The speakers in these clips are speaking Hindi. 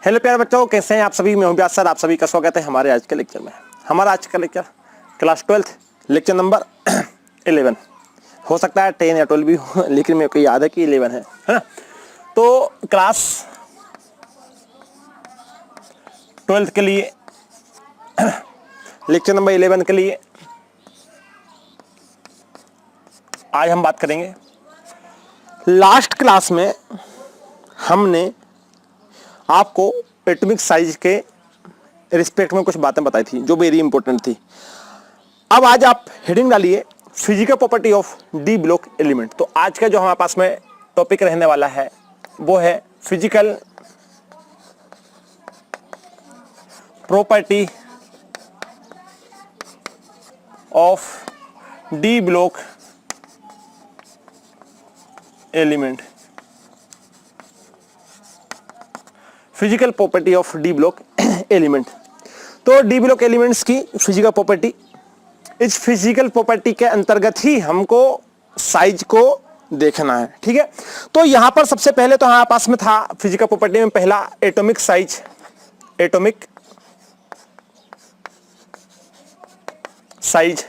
हेलो प्यारे बच्चों, कैसे हैं आप सभी। मैं हूं व्यास सर, आप सभी का स्वागत है हमारे आज के लेक्चर में। हमारा आज का लेक्चर क्लास 12 लेक्चर नंबर 11 हो सकता है 10 या 12 भी हो, लेकिन मेरे को याद है कि 11 है ना। तो क्लास 12 के लिए लेक्चर नंबर 11 के लिए आज हम बात करेंगे। लास्ट क्लास में हमने आपको एटॉमिक साइज के रिस्पेक्ट में कुछ बातें बताई थी जो वेरी इंपॉर्टेंट थी। अब आज आप हेडिंग डालिए physical property of D block element. तो आज का जो हमारे पास में टॉपिक रहने वाला है वो है physical property of D block element. Physical property of D block element. तो डी ब्लॉक एलिमेंट्स की फिजिकल प्रॉपर्टी, इस फिजिकल प्रॉपर्टी के अंतर्गत ही हमको साइज को देखना है, ठीक है। तो यहां पर सबसे पहले तो हमारे पास में था फिजिकल प्रॉपर्टी में पहला एटॉमिक साइज। एटॉमिक साइज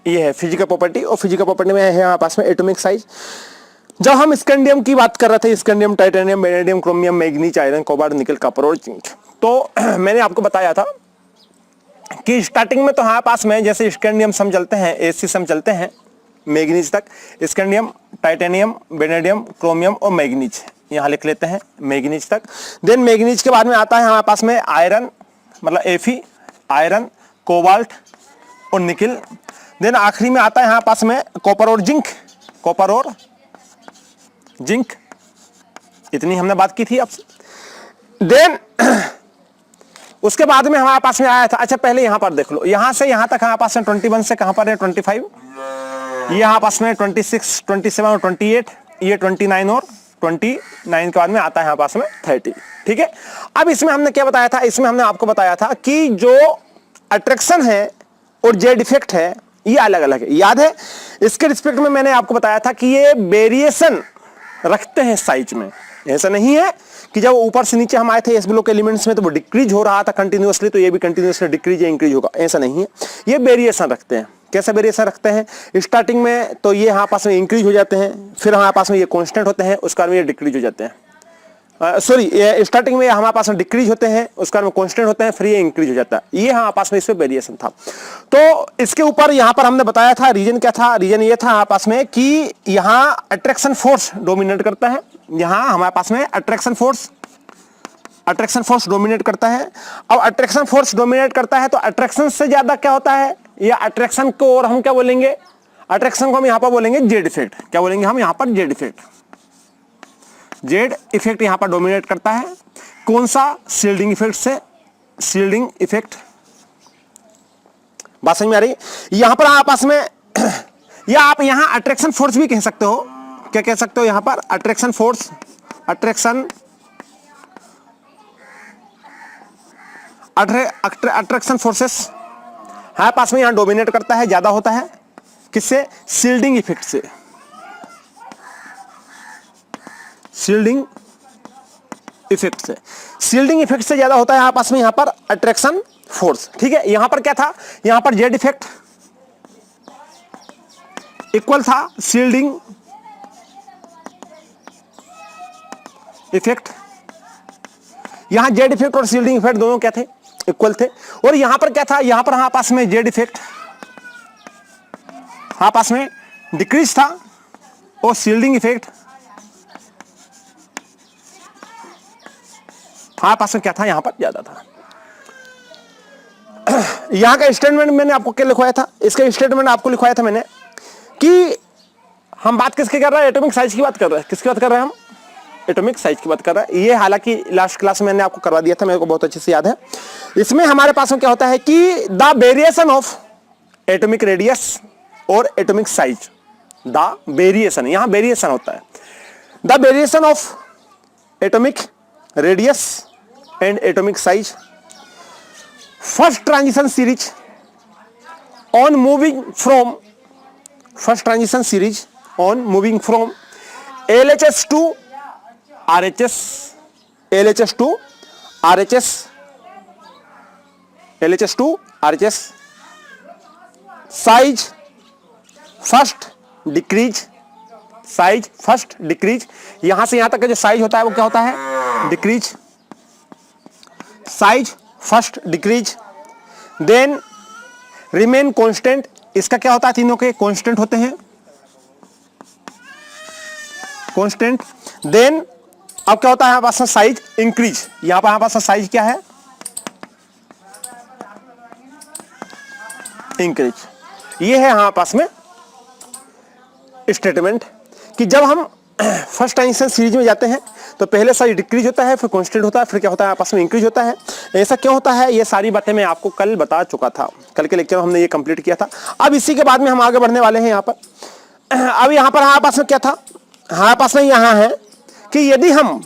ये है फिजिकल प्रॉपर्टी, और फिजिकल प्रॉपर्टी में है हमारे पास में एटॉमिक साइज। जब हम स्कैंडियम की बात कर रहे थे, scandium, titanium, vanadium, chromium, manganese, iron, cobalt, निकल, कॉपर और जिंक, तो मैंने आपको बताया था कि स्टार्टिंग में तो हमारे पास में जैसे स्कैंडियम से हम चलते हैं, एसी से हम चलते हैं मैग्नीज तक। स्कैंडियम, टाइटेनियम, वेनेडियम, क्रोमियम और मैग्नीज, यहाँ लिख लेते हैं मैग्नीज तक। देन मैग्नीज के बाद में आता है हमारे पास में आयरन, मतलब एफी, आयरन, कोबाल्ट और निकल। देन आखिरी में आता है हमारे पास में कॉपर और जिंक। कॉपर और जिंक, इतनी हमने बात की थी आपसे। देन उसके बाद में हमारे पास में आया था, अच्छा पहले यहां पर देख लो, यहां से यहां तक हमारे पास में 21 से कहां पर है 25, ये हमारे पास में 26, 27 और 28, ये 29 और 29 के बाद में आता है हमारे पास में 30, ठीक है। अब इसमें हमने क्या बताया था, इसमें हमने आपको बताया था कि जो अट्रैक्शन है और जेड इफेक्ट है ये अलग अलग है, याद है। इसके रिस्पेक्ट में मैंने आपको बताया था कि ये वेरिएशन रखते हैं साइज में। ऐसा नहीं है कि जब ऊपर से नीचे हम आए थे एस ब्लॉक एलिमेंट्स में तो वो डिक्रीज हो रहा था कंटिन्यूअसली, तो ये भी कंटिन्यूअसली डिक्रीज या इंक्रीज होगा, ऐसा नहीं है। ये वेरिएशन रखते हैं। कैसे वेरिएशन रखते हैं? स्टार्टिंग में तो ये हमारे पास में इंक्रीज हो जाते हैं, फिर हमारे पास में ये कांस्टेंट होते हैं, उसके बाद में ये डिक्रीज हो जाते हैं। स्टार्टिंग में हमारे पास में डिक्रीज होते हैं, उसके बाद में कांस्टेंट होते हैं, फिर ये इंक्रीज हो जाता है। ये हमारे पास में इसमें वेरिएशन था। तो इसके ऊपर यहाँ पर हमने बताया था रीजन क्या था। रीजन ये था हमारे पास में कि यहाँ अट्रैक्शन फोर्स डोमिनेट करता है। यहाँ हमारे पास में अट्रैक्शन फोर्स डोमिनेट करता है। अब अट्रैक्शन फोर्स डोमिनेट करता है तो अट्रैक्शन से ज्यादा क्या होता है, ये अट्रैक्शन को और हम क्या बोलेंगे, अट्रैक्शन को हम यहाँ पर बोलेंगे जेड इफेक्ट। क्या बोलेंगे हम यहाँ पर? Z effect. जेड इफेक्ट यहाँ पर डोमिनेट करता है। कौन सा? शील्डिंग इफेक्ट से। शील्डिंग इफेक्ट, बात समझ में आ रही? यहां पर आपस में या आप यहां अट्रैक्शन फोर्स भी कह सकते हो। क्या कह सकते हो यहां पर? Attraction force. अट्रैक्शन फोर्सेस हमारे पास में यहां डोमिनेट करता है, ज्यादा होता है। किससे? शील्डिंग इफेक्ट से। शील्डिंग इफेक्ट से। शील्डिंग इफेक्ट से ज्यादा होता है यहां पास में यहां पर अट्रैक्शन फोर्स, ठीक है। यहां पर क्या था, यहां पर जेड इफेक्ट इक्वल था शील्डिंग इफेक्ट। यहां जेड इफेक्ट और शील्डिंग इफेक्ट दोनों क्या थे? इक्वल थे। और यहां पर क्या था, यहां पर हमारे पास में जेड इफेक्ट हमारे पास में डिक्रीज था और शील्डिंग इफेक्ट हमारे पास में क्या था, यहां पर ज्यादा था। यहां का स्टेटमेंट मैंने आपको क्या लिखवाया था? इसका स्टेटमेंट आपको लिखवाया था मैंने कि हम बात किसकी कर रहे हैं? एटॉमिक साइज की बात कर रहे हैं। किसकी बात कर रहे हैं हम? एटॉमिक साइज की बात कर रहे हैं। ये हालांकि लास्ट क्लास में मैंने आपको करवा दिया था, मेरे को बहुत अच्छे से याद है। इसमें हमारे पास में क्या होता है कि the variation of atomic radius और एटॉमिक साइज, द वेरिएशन, यहां वेरिएशन होता है। The variation of atomic radius and atomic size, first transition series on moving from LHS to RHS, LHS2 RHS, LHS2 RHS, size first decrease, size first decrease, यहां से यहां तक का जो साइज होता है वो क्या होता है, decrease, size first decrease. Then remain constant, इसका क्या होता है, तीनों के कांस्टेंट होते हैं, कांस्टेंट। देन अब क्या होता है हमारे पास साइज इंक्रीज, यहां पर हमारे पास साइज क्या है, इंक्रीज। ये है हमारे पास में स्टेटमेंट कि जब हम फर्स्ट ट्रांजिशन सीरीज में जाते हैं तो पहले साइज डिक्रीज होता है, फिर कांस्टेंट होता है, फिर क्या होता है आपस में इंक्रीज होता है। ऐसा क्यों होता है, ये सारी बातें मैं आपको कल बता चुका था, कल के लेक्चर में हमने ये कंप्लीट किया था। अब इसी के बाद में हम आगे बढ़ने वाले हैं यहाँ पर। अब यहाँ पर हमारे पास में क्या था, हमारे पास में यहाँ है कि यदि हम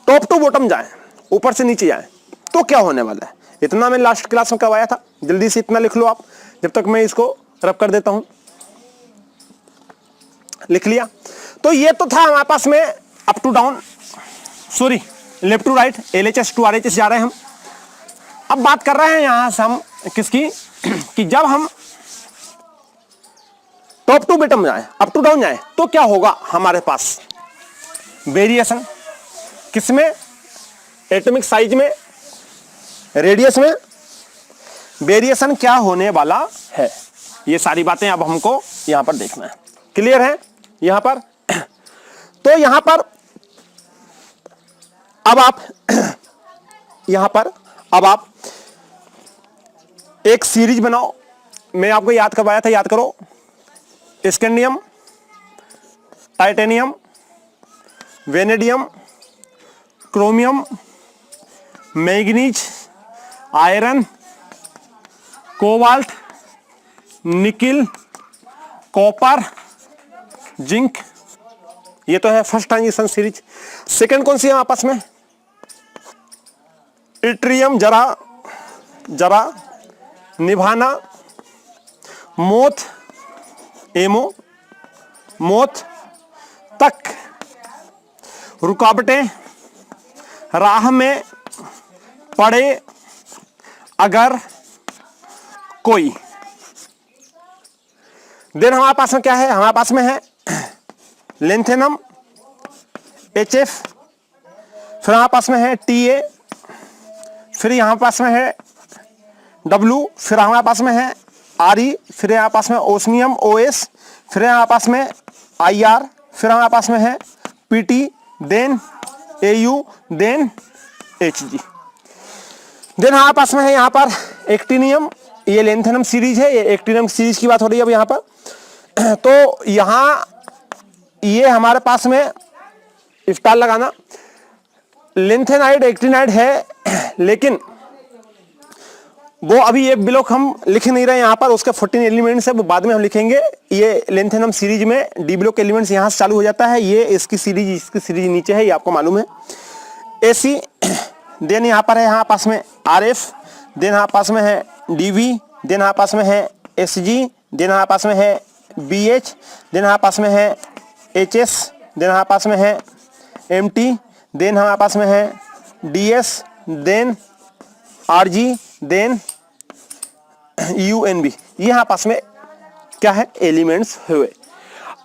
टॉप टू बॉटम जाएं, ऊपर से नीचे जाएं, तो क्या होने वाला है। इतना मैं लास्ट क्लास में करवाया था, जल्दी से इतना लिख लो आप, जब तक मैं इसको रब कर देता हूं। लिख लिया, तो ये तो था हमारे पास में up to down, sorry left to right, LHS2 RHS जा रहे हैं हम। अब बात कर रहे हैं यहां से हम किसकी, कि जब हम टॉप टू बॉटम जाए, अप टू डाउन जाए, तो क्या होगा हमारे पास वेरिएशन, किसमें, एटॉमिक साइज में, रेडियस में वेरिएशन क्या होने वाला है। ये सारी बातें अब हमको यहां पर देखना है, क्लियर है यहां पर। तो यहां पर अब आप यहां पर अब आप एक सीरीज बनाओ, मैं आपको याद करवाया था, याद करो, scandium, titanium, vanadium, chromium, manganese, iron, cobalt, nickel, copper, zinc. ये तो है फर्स्ट ट्रांजिशन सीरीज। सेकंड कौन सी है आपस में, इट्रियम, जरा जरा, निभाना, मोथ, एमो, मोथ, तक, रुकावटें, राह में पड़े अगर कोई। देन हमारे पास में क्या है, हमारे पास में है लेंथेनम, HF, फिर हमारे पास में है TA, फिर यहाँ पास में है W, फिर हमारे पास में है RE, फिर यहाँ पास में ओस्मियम OS, फिर यहाँ पास में IR, फिर हमारे पास में है PT, then AU, then HG। Then हमारे पास में है यहाँ पर एक्टिनियम, ये लेंथेनम सीरीज है, ये एक्टिनियम सीरीज की बात हो रही है अब यहाँ पर। तो यहाँ ये हमारे पास में स्टार लगाना, लेंथेनाइड एक्टिनाइड है, लेकिन वो अभी एक ब्लॉक हम लिख नहीं रहे यहाँ पर, उसके 14 एलिमेंट्स है, वो बाद में हम लिखेंगे। ये लेंथेनम सीरीज में डी ब्लॉक एलिमेंट्स यहाँ से चालू हो जाता है, ये इसकी सीरीज नीचे है, ये आपको मालूम है। AC, देन यहाँ पर है यहाँ पास में RF, देन यहाँ पास में है DV, देन यहाँ पास में है SG, देन यहाँ पास में है BH, देन यहाँ पास में है HS, देन हमारे पास में है MT, देन हमारे पास में है DS, then RG, then UNB। ये यहाँ पास में क्या है, एलिमेंट्स हुए।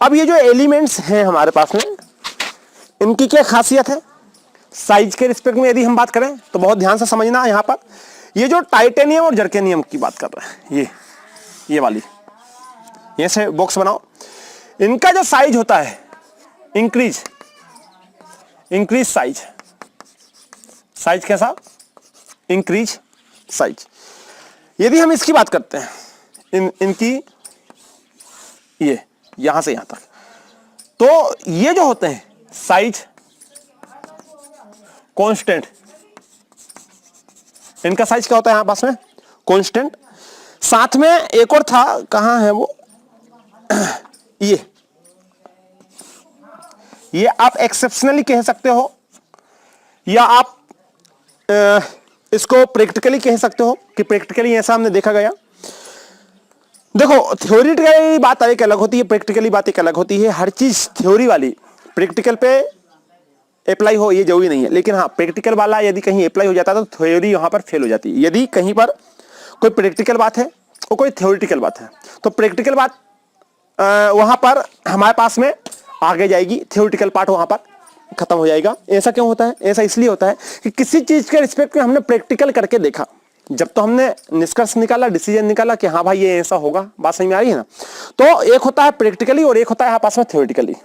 अब ये जो एलिमेंट्स हैं हमारे पास में, इनकी क्या खासियत है, साइज के रिस्पेक्ट में यदि हम बात करें तो बहुत ध्यान से समझना। यहाँ पर ये जो टाइटेनियम और जर्केनियम की बात कर रहे हैं, ये वाली, ये से बॉक्स बनाओ, इनका जो साइज होता है इंक्रीज साइज, साइज कैसा, इंक्रीज साइज। यदि हम इसकी बात करते हैं, इनकी ये यहां से यहां तक, तो ये जो होते हैं साइज कांस्टेंट, इनका साइज क्या होता है यहां पास में, कांस्टेंट। साथ में एक और था, कहां है वो, ये आप एक्सेप्शनली कह सकते हो, या आप इसको प्रैक्टिकली कह सकते हो कि प्रैक्टिकली ऐसा हमने देखा गया। देखो थ्योरेटिकली बात एक अलग होती है, प्रैक्टिकली बात एक अलग होती है। हर चीज थ्योरी वाली प्रैक्टिकल पे अप्लाई हो ये जरूरी नहीं है, लेकिन हाँ प्रैक्टिकल वाला यदि कहीं अप्लाई हो जाता है तो थ्योरी वहां पर फेल हो जाती है। यदि कहीं पर कोई प्रैक्टिकल बात है और कोई थ्योरेटिकल बात है तो प्रैक्टिकल बात वहां पर हमारे पास में आगे जाएगी, थ्योरेटिकल पार्ट वहां पर खत्म हो जाएगा। ऐसा क्यों होता है? ऐसा इसलिए होता है कि किसी चीज के रिस्पेक्ट में हमने प्रैक्टिकल करके देखा, जब तो हमने निष्कर्ष निकाला, डिसीजन निकाला कि हाँ भाई ये ऐसा होगा, बात समझ में आ रही है ना। तो एक होता है प्रैक्टिकली और एक होता है आपस में थ्योरेटिकली।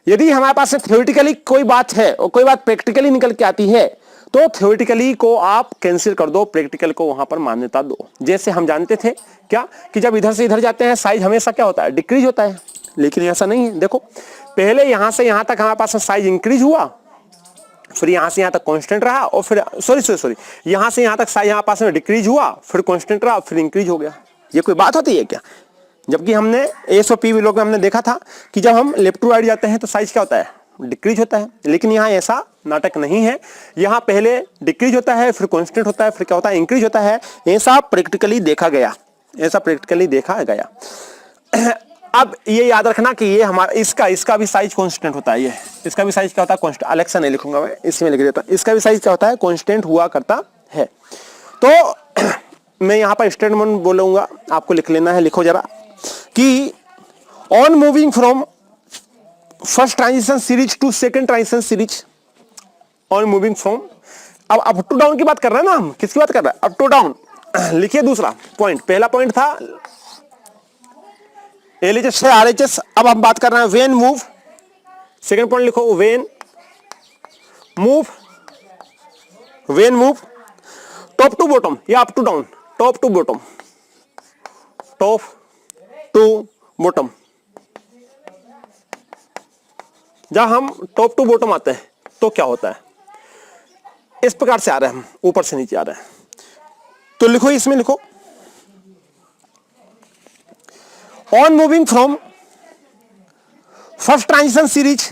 यदि हमारे पास में थ्योरेटिकली कोई बात है और कोई बात प्रैक्टिकली निकल के आती है तो थ्योरेटिकली को आप कैंसिल कर दो, प्रैक्टिकल को वहां पर मान्यता दो। जैसे हम जानते थे क्या कि जब इधर से इधर जाते हैं साइज हमेशा क्या होता है, डिक्रीज होता है, लेकिन ऐसा नहीं है। देखो पहले यहां से यहां तक हमारे पास में साइज इंक्रीज हुआ, फिर यहां से यहां तक कांस्टेंट रहा, और फिर सॉरी यहां से यहां तक साइज यहां पास में डिक्रीज हुआ, फिर कांस्टेंट रहा, फिर इंक्रीज हो गया। ये कोई बात होती है क्या? जबकि हमने एस और पी लोग में हमने देखा था कि जब हम लेफ्ट टू राइट जाते हैं तो साइज क्या होता है, डिक्रीज होता है। लेकिन यहाँ ऐसा नाटक नहीं है, यहाँ पहले डिक्रीज होता है, फिर कांस्टेंट होता है, फिर क्या होता है, इंक्रीज होता है। ऐसा प्रैक्टिकली देखा गया, ऐसा प्रैक्टिकली देखा गया। अब ये याद रखना कि ये हमारा इसका भी साइज कांस्टेंट होता है। ये इसका भी साइज क्या होता है, कांस्टेंट। अलेक्सा नहीं लिखूंगा मैं, इसमें लिख देता हूं। इसका भी साइज क्या होता है, कांस्टेंट हुआ करता है। तो मैं यहाँ पर स्टेटमेंट बोलूंगा, आपको लिख लेना है, लिखो जरा कि on moving from first transition series to second transition series, on moving from, अब अप टू डाउन की बात कर रहे हैं ना हम, किसकी बात कर रहे हैं, अप टू डाउन। लिखिए दूसरा पॉइंट, पहला पॉइंट था LHS से RHS, अब हम बात कर रहे हैं व्हेन मूव। सेकंड पॉइंट लिखो when move, when move top to bottom या up to down, top to bottom, top to bottom. जब हम टॉप टू बॉटम आते हैं तो क्या होता है, इस प्रकार से आ रहे हैं हम, ऊपर से नीचे आ रहे हैं। तो लिखो, इसमें लिखो on moving from first transition series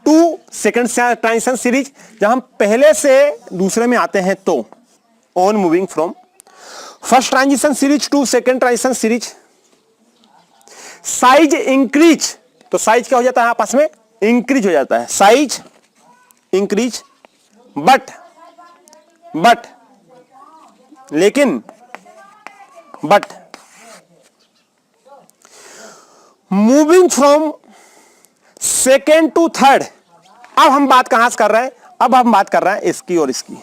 to second transition series, जब हम पहले से दूसरे में आते हैं तो on moving from first transition series to second transition series, size increase, तो साइज क्या हो जाता है आपस में, इंक्रीज हो जाता है, साइज इंक्रीज, बट लेकिन but moving from second to third. अब हम बात कहां से कर रहे हैं, अब हम बात कर रहे हैं इसकी और इसकी,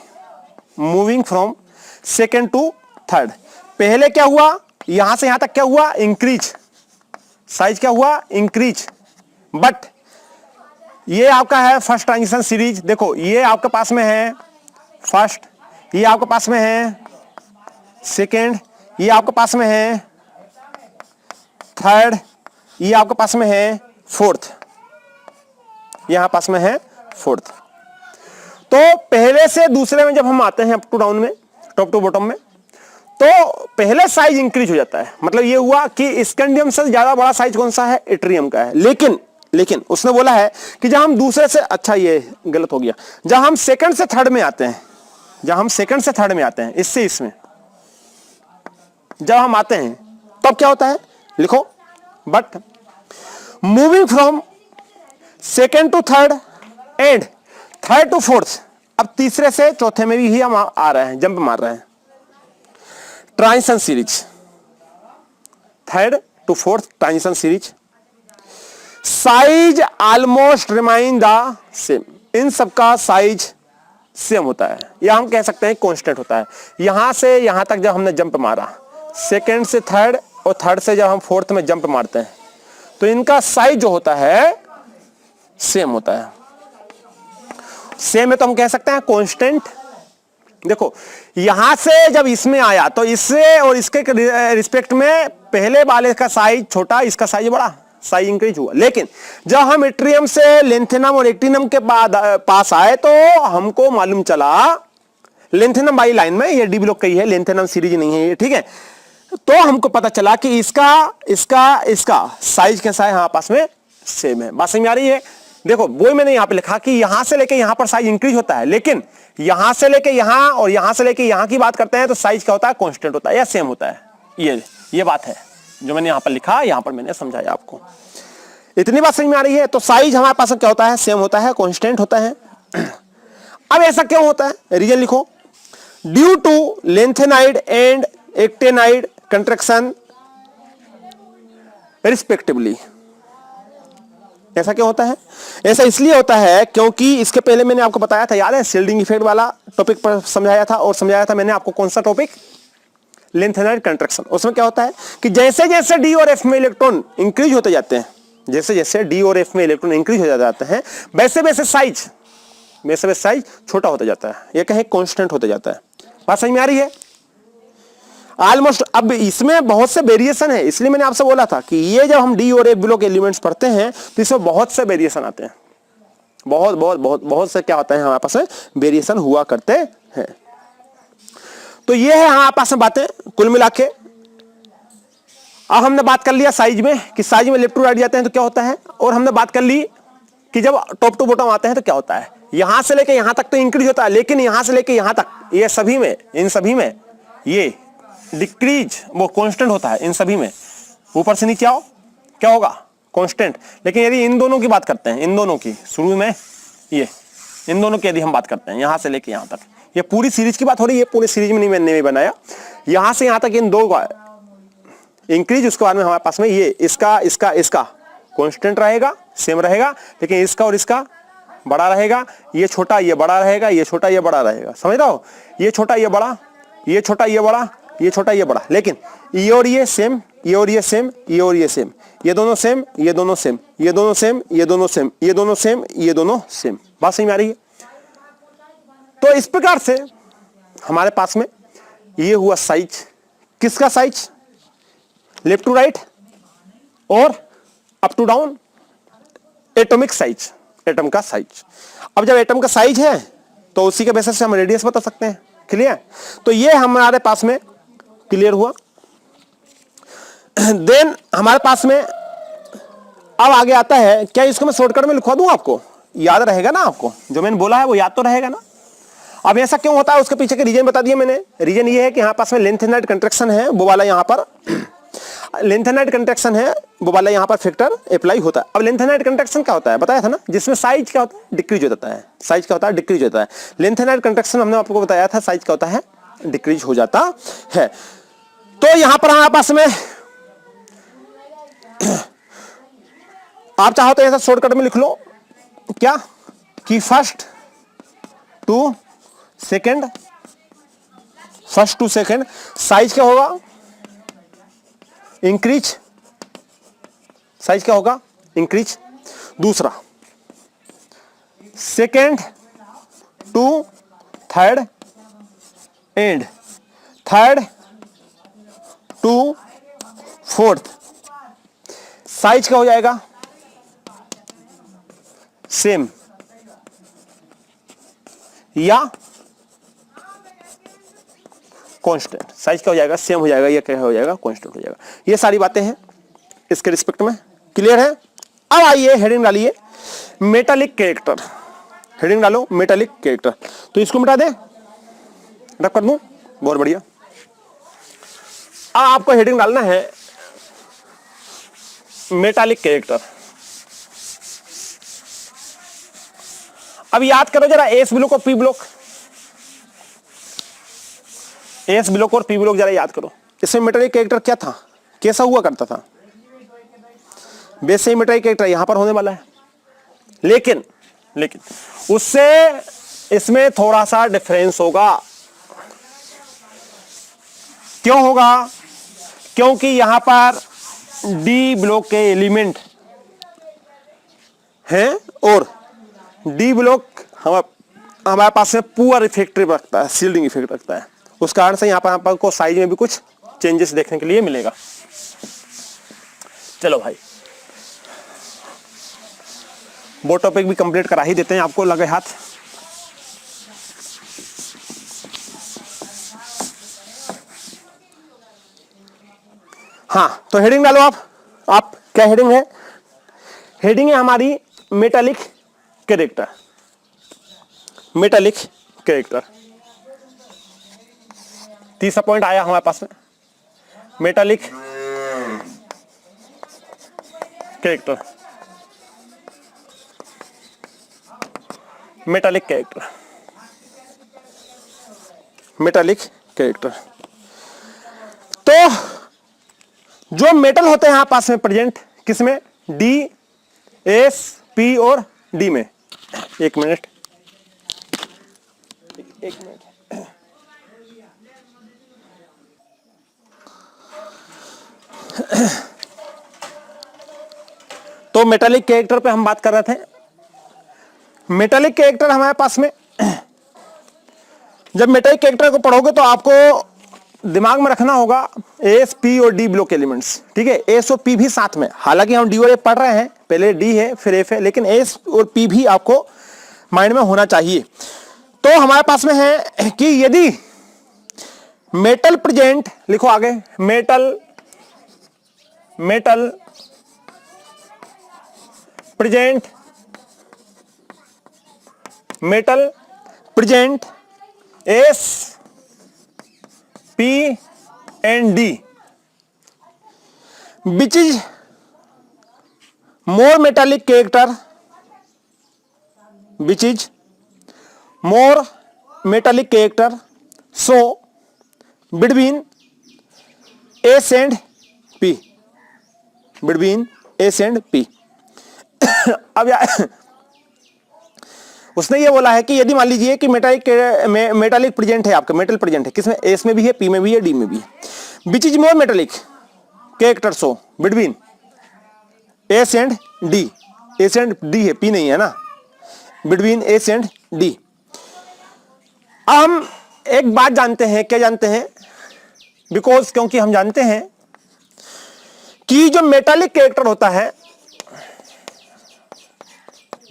moving from second to third. पहले क्या हुआ, यहां से यहां तक क्या हुआ, इंक्रीज, साइज क्या हुआ, इंक्रीज, बट ये आपका है फर्स्ट ट्रांजिशन सीरीज। देखो ये आपके पास में है फर्स्ट, ये आपके पास में है सेकेंड, ये आपके पास में है थर्ड, ये आपके पास में है फोर्थ, यहां पास में है फोर्थ। तो पहले से दूसरे में जब हम आते हैं अप टू डाउन में, टॉप टू बॉटम में, तो पहले साइज इंक्रीज हो जाता है। मतलब ये हुआ कि स्कैंडियम से ज्यादा बड़ा साइज कौन सा है, इट्रियम का है। लेकिन उसने बोला है कि जब हम दूसरे से, अच्छा ये गलत हो गया, जब हम सेकंड से थर्ड में आते हैं, जब हम सेकंड से थर्ड में आते हैं, इससे इसमें जब हम आते हैं तब क्या होता है, लिखो but moving from second to third and third to fourth, अब तीसरे से चौथे में भी ही हम आ रहे हैं, जंप मार रहे हैं, transition series, third to fourth transition series, size almost remain the same, इन सबका साइज सेम होता है, या हम कह सकते हैं कांस्टेंट होता है। यहां से यहां तक जब हमने जंप मारा, सेकंड से थर्ड और थर्ड से जब हम फोर्थ में जंप मारते हैं, तो इनका साइज जो होता है सेम होता है। सेम है तो हम कह सकते हैं कांस्टेंट। देखो यहां से जब इसमें आया तो इससे और इसके रिस्पेक्ट में पहले वाले का साइज छोटा, इसका साइज बड़ा, साइज इंक्रीज हुआ। लेकिन जब हम इट्रियम से लेंथेनम और एक्टिनम के बाद पास आए तो हमको मालूम चला, लेंथेनम बाई लाइन में, ये डी ब्लॉक का ही है, लेंथेनम सीरीज नहीं है ये, ठीक है। तो हमको पता चला कि इसका साइज कैसा है, हाँ पास में सेम है। बात समझ में आ रही है। देखो वो मैंने यहां पे लिखा कि यहां से लेके यहां पर साइज इंक्रीज होता है, लेकिन यहां से लेके यहां और यहां से लेके यहां की बात करते हैं तो साइज क्या होता है, कांस्टेंट होता है या सेम होता है। ये बात है जो मैंने यहां पर लिखा, यहां पर मैंने समझाया आपको। इतनी बात समझ में आ रही है। तो साइज हमारे पास क्या होता है, सेम होता है, कांस्टेंट होता है। अब ऐसा क्यों होता है, रीजन लिखो, due to lanthanide and actinide contraction respectively. ऐसा क्यों होता है, ऐसा इसलिए होता है क्योंकि इसके पहले मैंने आपको बताया था, याद है, शील्डिंग इफेक्ट वाला टॉपिक पर समझाया था, और समझाया था मैंने आपको कौन सा टॉपिक, लेंथेनाइड कंट्रैक्शन। उसमें क्या होता है कि जैसे जैसे डी और एफ में इलेक्ट्रॉन इंक्रीज होते जाते हैं, जैसे जैसे डी और एफ में इलेक्ट्रॉन इंक्रीज हो जाते हैं, वैसे वैसे साइज छोटा होता जाता है, ये कहें कांस्टेंट होता जाता है। बात समझ में आ रही है ऑलमोस्ट। अब इसमें बहुत से वेरिएशन है, इसलिए मैंने आपसे बोला था कि ये जब हम डी और एफ ब्लॉक एलिमेंट्स पढ़ते हैं तो इसमें बहुत से वेरिएशन आते हैं, बहुत बहुत बहुत बहुत से क्या होता है हमारे पास वेरिएशन हुआ करते हैं। तो ये है हमारे पास में बातें कुल मिला के। अब हमने बात कर लिया साइज में कि साइज में लेफ्ट टू राइट जाते हैं तो क्या होता है, और हमने बात कर ली कि जब टॉप टू बॉटम आते हैं तो क्या होता है। यहां से लेके यहां तक तो इंक्रीज होता है, लेकिन यहां से लेके यहां तक ये सभी में, इन सभी में ये डिक्रीज वो कांस्टेंट होता है। इन सभी में ऊपर से नीचे आओ क्या होगा, कांस्टेंट। लेकिन यदि इन दोनों की बात करते हैं, इन दोनों की शुरू में ये इन दोनों की यदि हम बात करते हैं यहां से लेके यहां तक, ये पूरी सीरीज की बात हो रही है, पूरी सीरीज में नहीं मैंने नहीं बनाया, यहां से यहां तक इन दो का इंक्रीज, उसके बाद में हमारे पास में ये इसका कांस्टेंट रहेगा, सेम रहेगा, लेकिन इसका और इसका बड़ा रहेगा, ये छोटा ये बड़ा रहेगा, ये छोटा ये बड़ा रहेगा, समझ रहे हो, ये छोटा ये बड़ा, ये छोटा ये बड़ा, ये छोटा ये बड़ा, लेकिन ये और ये सेम, ये और ये सेम, ये और ये सेम, ये दोनों सेम, ये दोनों सेम, ये दोनों सेम, ये दोनों सेम, ये दोनों सेम, ये दोनों सेम। बात समझ में आ रही है। तो इस प्रकार से हमारे पास में ये हुआ साइज, किसका साइज, लेफ्ट टू राइट और up to down, atomic size, atom का साइज। अब जब एटम का साइज है तो उसी के बेसिस से हम रेडियस बता सकते हैं, क्लियर। तो ये हमारे पास में क्लियर हुआ। देन हमारे पास में अब आगे आता है, क्या इसको मैं शॉर्टकट में लिखवा दूं, आपको याद रहेगा ना, आपको जो मैंने बोला है वो याद तो रहेगा ना। अब ऐसा क्यों होता है उसके पीछे के रीजन बता दिए मैंने। रीजन ये है कि यहाँ पास में लेंथेनाइड कंट्रैक्शन है, वो वाला यहाँ पर लेंथेनाइड कंट्रैक्शन है, वो वाला यहाँ पर फैक्टर अप्लाई होता है। अब लेंथेनाइड कंट्रैक्शन क्या होता है बताया था ना, जिसमें साइज क्या होता है, डिक्रीज हो जाता है। साइज क्या होता है, डिक्रीज होता है। लेंथेनाइड कंट्रैक्शन हमने आपको बताया था, साइज क्या होता है, डिक्रीज हो जाता है। तो यहां पर हमारे पास में आप चाहो तो ऐसा शॉर्टकट में लिख लो क्या, कि फर्स्ट टू सेकेंड साइज क्या होगा, इंक्रीज, साइज क्या होगा, इंक्रीज। दूसरा second to third and third to fourth, size क्या हो जाएगा, सेम या कांस्टेंट। साइज क्या हो जाएगा, सेम हो जाएगा, या क्या हो जाएगा, कांस्टेंट हो जाएगा। ये सारी बातें हैं इसके रिस्पेक्ट में, क्लियर है। अब आइए हेडिंग डालिए मेटालिक कैरेक्टर, हेडिंग डालो मेटालिक कैरेक्टर। तो इसको मिटा दे, रख कर दूं, बहुत बढ़िया। अब आपको हेडिंग डालना है मेटालिक कैरेक्टर। अब याद करो जरा एस ब्लॉक और पी ब्लॉक, एस ब्लॉक और पी ब्लॉक जरा याद करो। इसमें मेटालिक कैरेक्टर क्या था, कैसा हुआ करता था, वैसे ही मेटालिक कैरेक्टर यहां पर होने वाला है, लेकिन उससे इसमें थोड़ा सा डिफरेंस होगा। क्यों होगा, क्योंकि यहां पर डी ब्लॉक के एलिमेंट हैं और डी ब्लॉक हमारे पास में पुअर इफेक्ट रखता है, शील्डिंग इफेक्ट रखता है। उस कारण से यहां पर आपको साइज में भी कुछ चेंजेस देखने के लिए मिलेगा। चलो भाई, वो टॉपिक भी कंप्लीट करा ही देते हैं, आपको लगे हाथ। हाँ, तो हेडिंग डालो आप क्या हेडिंग है, हेडिंग है हमारी मेटालिक कैरेक्टर, मेटालिक कैरेक्टर। तीसरा पॉइंट आया हमारे पास में, metallic character. Metallic character, metallic character. तो जो मेटल होते हैं यहां पास में प्रेजेंट किसमें, डी, एस, पी और डी में। एक मिनट, एक मिनट। तो मेटालिक कैरेक्टर पे हम बात कर रहे थे। मेटालिक कैरेक्टर हमारे पास में, जब मेटालिक कैरेक्टर को पढ़ोगे तो आपको दिमाग में रखना होगा एस, पी और डी ब्लॉक एलिमेंट्स। ठीक है, एस और पी भी साथ में, हालांकि हम डी और ए पढ़ रहे हैं, पहले डी है फिर एफ है, लेकिन एस और पी भी आपको माइंड में होना चाहिए। तो हमारे पास में है कि यदि मेटल प्रेजेंट, लिखो आगे, metal, metal present, metal present S, P and D, which is more metallic character, which is more metallic character, so between S and P, between S and P. अब उसने ये बोला है कि यदि मान लीजिए कि मेटालिक प्रेजेंट है, आपका मेटल प्रेजेंट है, किसमें, एस में भी है, पी में भी है, डी में भी है। Which is more metallic character so between S and D, S and D है, पी नहीं है ना, बिटवीन एस एंड डी। हम एक बात जानते हैं, क्या जानते हैं, बिकॉज क्योंकि हम जानते हैं कि जो मेटालिक कैरेक्टर होता है,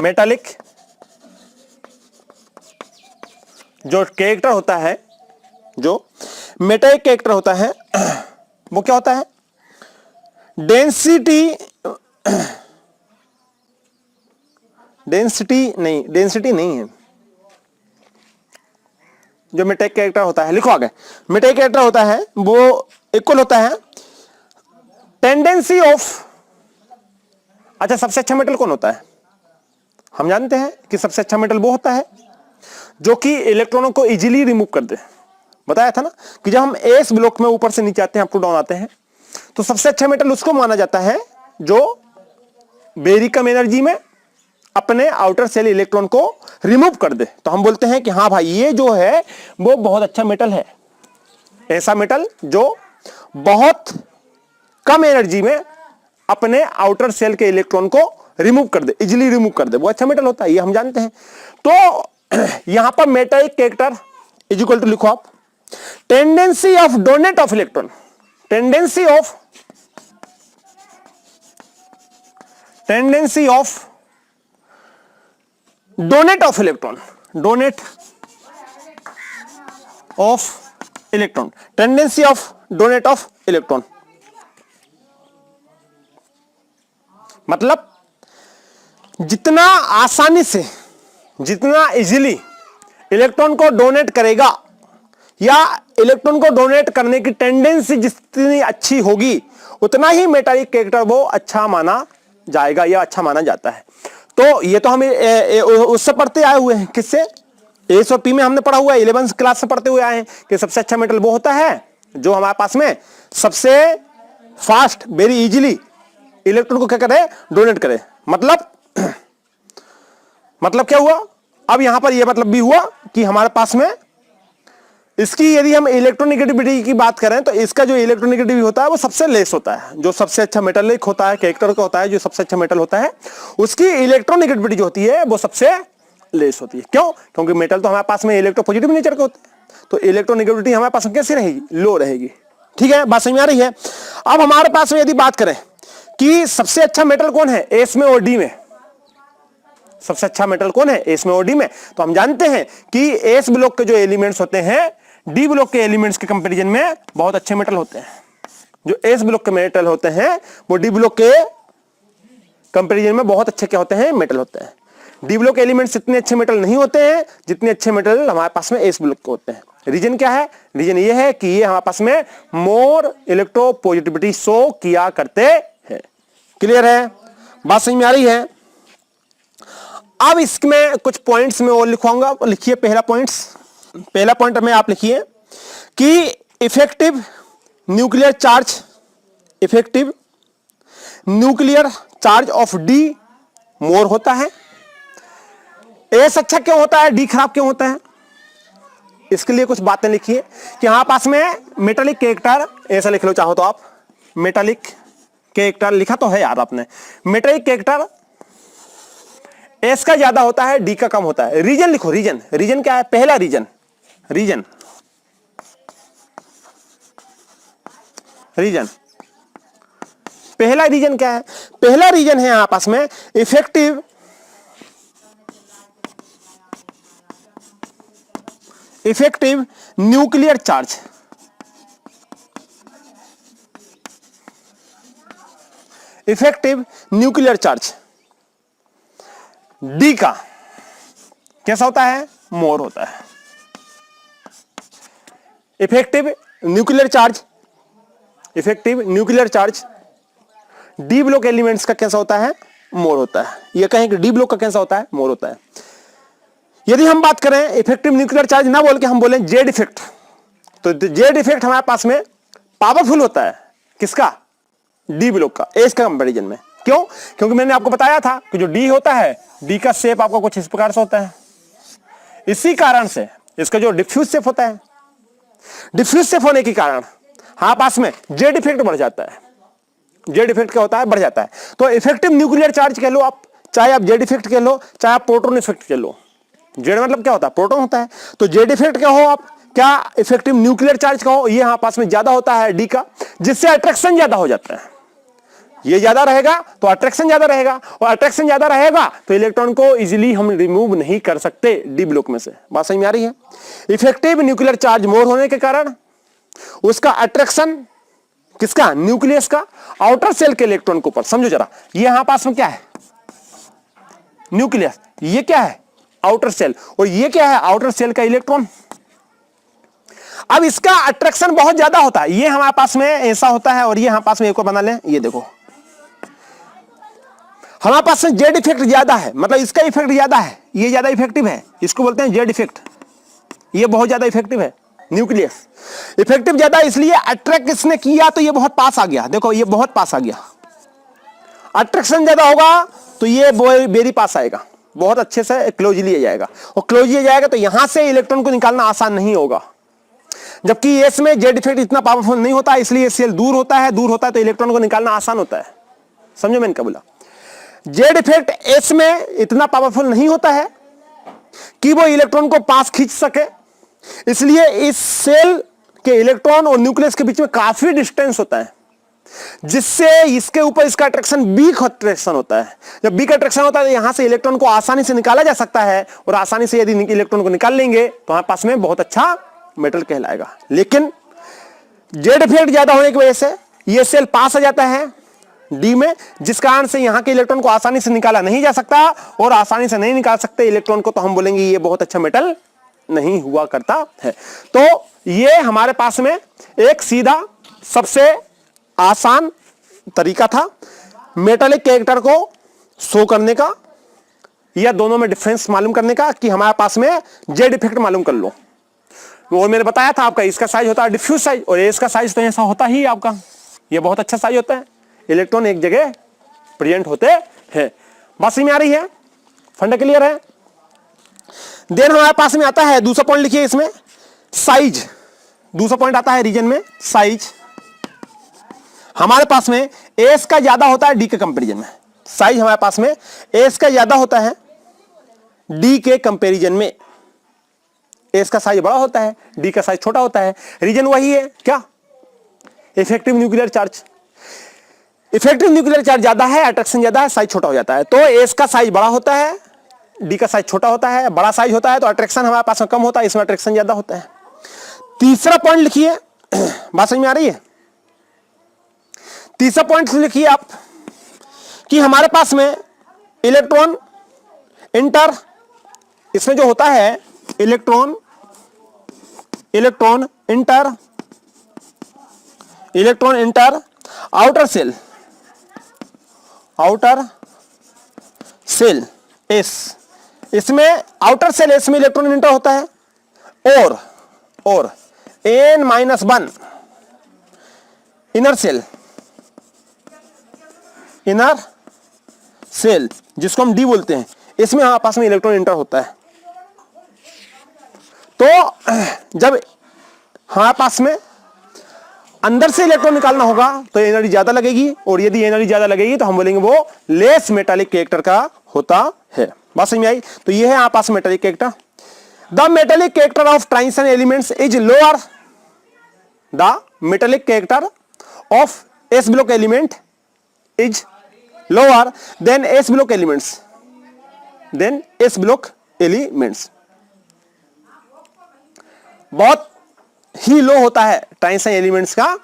मेटालिक जो कैरेक्टर होता है, जो मेटालिक कैरेक्टर होता है वो क्या होता है, डेंसिटी, डेंसिटी नहीं है। जो मेटालिक कैरेक्टर होता है, लिखो आगे, मेटालिक कैरेक्टर होता है वो इक्वल होता है टेंडेंसी ऑफ, अच्छा सबसे अच्छा मेटल कौन होता है, हम जानते हैं कि सबसे अच्छा मेटल वो होता है जो कि इलेक्ट्रॉनों को इजीली रिमूव कर दे। बताया था ना कि जब हम एस ब्लॉक में ऊपर से नीचे आते हैं, अप टू डाउन आते हैं, तो सबसे अच्छा मेटल उसको माना जाता है जो वेरी कम एनर्जी में अपने आउटर सेल इलेक्ट्रॉन को रिमूव कर दे। तो हम बोलते हैं कि हाँ भाई ये जो है वो बहुत अच्छा मेटल है, ऐसा मेटल जो बहुत कम एनर्जी में अपने आउटर सेल के इलेक्ट्रॉन को रिमूव कर दे, इजीली रिमूव कर दे, वो अच्छा मेटल होता है, ये हम जानते हैं। तो यहां पर metallic character is equal to, लिखो आप, tendency of donate of electron, tendency of donate of electron, donate of electron, tendency of donate of electron, मतलब जितना आसानी से, जितना इजीली इलेक्ट्रॉन को डोनेट करेगा या इलेक्ट्रॉन को डोनेट करने की टेंडेंसी जितनी अच्छी होगी, उतना ही मेटालिक कैरेक्टर वो अच्छा माना जाएगा या अच्छा माना जाता है। तो ये तो हम उससे पढ़ते आए हुए हैं, किससे, एस और पी में हमने पढ़ा हुआ है, 11th क्लास से पढ़ते हुए आए हैं कि सबसे अच्छा मेटल वो होता है जो हमारे पास में सबसे फास्ट, वेरी इजीली इलेक्ट्रॉन को क्या करे, डोनेट करे। मतलब क्या हुआ, अब यहां पर यह मतलब भी हुआ कि हमारे पास में इसकी, यदि हम इलेक्ट्रोनेगेटिविटी की बात करें तो इसका जो इलेक्ट्रोनेगेटिविटी होता है वो सबसे लेस होता है। जो सबसे अच्छा मेटालिक होता है, कैरेक्टर का होता है, जो सबसे अच्छा मेटल होता है, उसकी इलेक्ट्रोनेगेटिविटी जो होती है वो सबसे लेस होती है। क्यों, क्योंकि मेटल तो हमारे पास में इलेक्ट्रोपॉजिटिव नेचर के होते हैं, तो इलेक्ट्रोनेगेटिविटी हमारे पास में कैसी रहेगी, लो रहेगी। ठीक है, बात समझ में आ रही है। अब हमारे पास में यदि बात करें कि सबसे अच्छा मेटल कौन है, एस में और डी में, सबसे अच्छा मेटल कौन है, एस में और डी में, तो हम जानते हैं कि एस ब्लॉक के जो एलिमेंट्स होते हैं डी ब्लॉक के एलिमेंट्स के कंपैरिजन में बहुत अच्छे मेटल होते हैं। जो एस ब्लॉक के मेटल होते हैं वो डी ब्लॉक के कंपैरिजन में बहुत अच्छे क्या होते हैं, मेटल होते हैं। डी ब्लॉक एलिमेंट्स इतने अच्छे मेटल नहीं होते हैं जितने अच्छे मेटल हमारे पास में एस ब्लॉक के होते हैं। रीजन क्या है, रीजन ये है कि ये हमारे पास में मोर इलेक्ट्रोपॉजिटिविटी शो किया करते हैं। क्लियर है, बात समझ में आ रही है। अब इसमें कुछ पॉइंट्स में और लिखवाऊंगा, लिखिए पहला पॉइंट में आप लिखिए कि effective nuclear charge of D more होता है। एस अच्छा क्यों होता है, डी खराब क्यों होता है, इसके लिए कुछ बातें लिखिए कि यहां पास में मेटालिक कैरेक्टर, ऐसा लिख लो चाहो तो आप, मेटालिक कैरेक्टर लिखा तो है यार आपने, मेटालिक कैरेक्टर एस का ज्यादा होता है, डी का कम होता है। रीजन लिखो, रीजन क्या है, पहला रीजन पहला रीजन क्या है, पहला रीजन है आपस में इफेक्टिव न्यूक्लियर चार्ज, डी का कैसा होता है, मोर होता है। Effective nuclear charge D block elements का कैसा होता है, मोर होता है। यह कहें कि डी ब्लॉक का कैसा होता है, मोर होता है। यदि हम बात करें इफेक्टिव न्यूक्लियर चार्ज ना बोल के हम बोलें जेड इफेक्ट, तो जेड इफेक्ट हमारे पास में पावरफुल होता है, किसका, डी ब्लॉक का, एस का कंपैरिजन में। क्यों, क्योंकि मैंने आपको बताया था कि जो डी होता है, डी का शेप आपको कुछ इस प्रकार से होता है। इसी कारण से इसका जो डिफ्यूज शेप होता है, डिफ्यूज शेप होने के कारण हाँ पास में जेड इफेक्ट बढ़ जाता है। जेड इफेक्ट क्या होता है, बढ़ जाता है। तो इफेक्टिव न्यूक्लियर चार्ज कह लो आप, चाहे आप जेड इफेक्ट कह लो, चाहे आप प्रोटॉन इफेक्ट कह लो। जेड मतलब क्या होता है, प्रोटॉन होता है। तो जेड इफेक्ट क्या हो आप, क्या इफेक्टिव न्यूक्लियर चार्ज का हो, ये यहां पास में ज्यादा होता है डी का, जिससे अट्रैक्शन ज्यादा हो जाता है। ये ज्यादा रहेगा तो अट्रैक्शन ज्यादा रहेगा, और अट्रैक्शन ज्यादा रहेगा तो इलेक्ट्रॉन को इजीली हम रिमूव नहीं कर सकते डी ब्लॉक में से। बात समझ में आ रही है। इफेक्टिव न्यूक्लियर चार्ज मोर होने के कारण उसका अट्रैक्शन किसका, न्यूक्लियस का आउटर सेल के इलेक्ट्रॉन के ऊपर। समझो जरा, ये यहां पास में क्या है, न्यूक्लियस, ये क्या है, आउटर सेल, और ये क्या है, आउटर सेल का इलेक्ट्रॉन। अब इसका अट्रैक्शन बहुत ज्यादा होता है, ये हमारे पास में ऐसा होता है, और ये हमारे पास में एक और बना लें, ये देखो हमारे पास में जेड इफेक्ट ज्यादा है, मतलब इसका इफेक्ट ज्यादा है, ये ज्यादा इफेक्टिव है, इसको बोलते हैं जेड इफेक्ट। ये बहुत ज्यादा इफेक्टिव है, न्यूक्लियस इफेक्टिव ज्यादा, इसलिए अट्रैक्ट इसने किया तो ये बहुत पास आ गया। देखो ये बहुत पास आ गया, अट्रैक्शन ज्यादा होगा तो ये वेरी पास आएगा, बहुत अच्छे से क्लोजली आ जाएगा, और क्लोजली जाएगा तो यहां से इलेक्ट्रॉन को निकालना आसान नहीं होगा। जबकि एस में जेड इफेक्ट इतना पावरफुल नहीं होता, इसलिए सेल दूर होता है तो इलेक्ट्रॉन को निकालना आसान होता है। समझो मैंने क्या बोला, जेड इफेक्ट एस में इतना पावरफुल नहीं होता है कि वो इलेक्ट्रॉन को पास खींच सके, इसलिए इस सेल के इलेक्ट्रॉन और न्यूक्लियस के बीच में काफी डिस्टेंस होता है, जिससे इसके ऊपर इसका अट्रैक्शन वीक अट्रैक्शन होता है। जब वीक अट्रैक्शन होता है तो यहां से इलेक्ट्रॉन को आसानी से निकाला जा सकता है, और आसानी से यदि इलेक्ट्रॉन को निकाल लेंगे तो हमारे पास में बहुत अच्छा मेटल कहलाएगा। लेकिन जेड इफेक्ट ज्यादा होने की वजह से यह सेल पास आ जाता है डी में, जिस कारण से यहां के इलेक्ट्रॉन को आसानी से निकाला नहीं जा सकता, और आसानी से नहीं निकाल सकते इलेक्ट्रॉन को, तो हम बोलेंगे ये बहुत अच्छा मेटल नहीं हुआ करता है। तो ये हमारे पास में एक सीधा सबसे आसान तरीका था मेटालिक कैरेक्टर को शो करने का, या दोनों में डिफरेंस मालूम करने का, कि हमारे पास में जेड इफेक्ट मालूम कर लो। वो मैंने बताया था आपका इसका साइज होता है डिफ्यूज साइज, और इसका साइज तो ऐसा होता ही आपका, ये बहुत अच्छा साइज होता है, इलेक्ट्रॉन एक जगह प्रेजेंट होते हैं। बात समझ में आ रही है, फंडा क्लियर है। देन हमारे पास में आता है दूसरा पॉइंट, लिखिए इसमें साइज। दूसरा पॉइंट आता है रीजन में साइज। हमारे पास में एस का ज्यादा होता है डी के कंपैरिजन में, साइज हमारे पास में एस का ज्यादा होता है डी के कंपैरिजन में। एस का साइज बड़ा होता है, डी का साइज छोटा होता है। रीजन वही है क्या, effective nuclear charge. Effective nuclear charge ज्यादा है, अट्रैक्शन ज्यादा है, साइज छोटा हो जाता है। तो एस का साइज बड़ा होता है, डी का साइज छोटा होता है। बड़ा साइज होता है तो अट्रैक्शन हमारे पास में कम होता है, इसमें अट्रैक्शन ज्यादा होता है। तीसरा पॉइंट लिखिए, बात समझ में आ रही है। तीसरा पॉइंट लिखिए आप कि हमारे पास में इलेक्ट्रॉन इंटर, इसमें जो होता है electron inter outer shell S, इसमें आउटर सेल एस में इलेक्ट्रॉन एंटर होता है, और n-1 इनर सेल जिसको हम डी बोलते हैं, इसमें आपस में इलेक्ट्रॉन एंटर होता है। तो जब आपस में अंदर से इलेक्ट्रॉन निकालना होगा तो एनर्जी ज्यादा लगेगी, और यदि एनर्जी ज्यादा लगेगी तो हम बोलेंगे वो लेस मेटालिक कैरेक्टर का होता है। बात समझ में आई? तो ये है आपस में metallic character. The metallic character of transition elements is lower, the metallic character of S block element is lower than S block elements, बहुत ही लो होता है ट्रांजिशन एलिमेंट्स का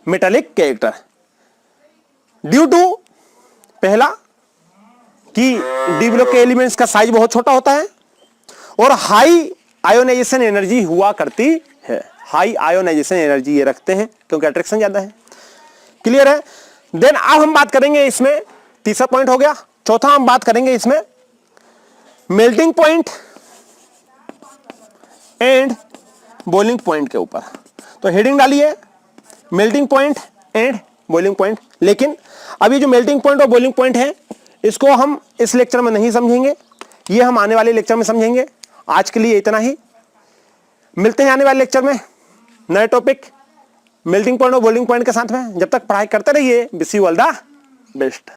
मेटालिक कैरेक्टर, ड्यू टू पहला कि डी ब्लॉक के एलिमेंट्स का साइज बहुत छोटा होता है और हाई आयोनाइजेशन एनर्जी हुआ करती है। हाई आयोनाइजेशन एनर्जी ये रखते हैं क्योंकि अट्रैक्शन ज्यादा है। क्लियर है? देन अब हम बात करेंगे इसमें, तीसरा पॉइंट हो गया। चौथा हम बात करेंगे इसमें melting point and boiling point के ऊपर। तो हेडिंग डालिए melting point and boiling point. लेकिन अभी जो मेल्टिंग पॉइंट और बॉइलिंग पॉइंट है इसको हम इस लेक्चर में नहीं समझेंगे, ये हम आने वाले लेक्चर में समझेंगे। आज के लिए इतना ही, मिलते हैं आने वाले लेक्चर में नए टॉपिक मेल्टिंग पॉइंट और बॉइलिंग पॉइंट के साथ में। जब तक पढ़ाई करते रहिए, wish you all the best.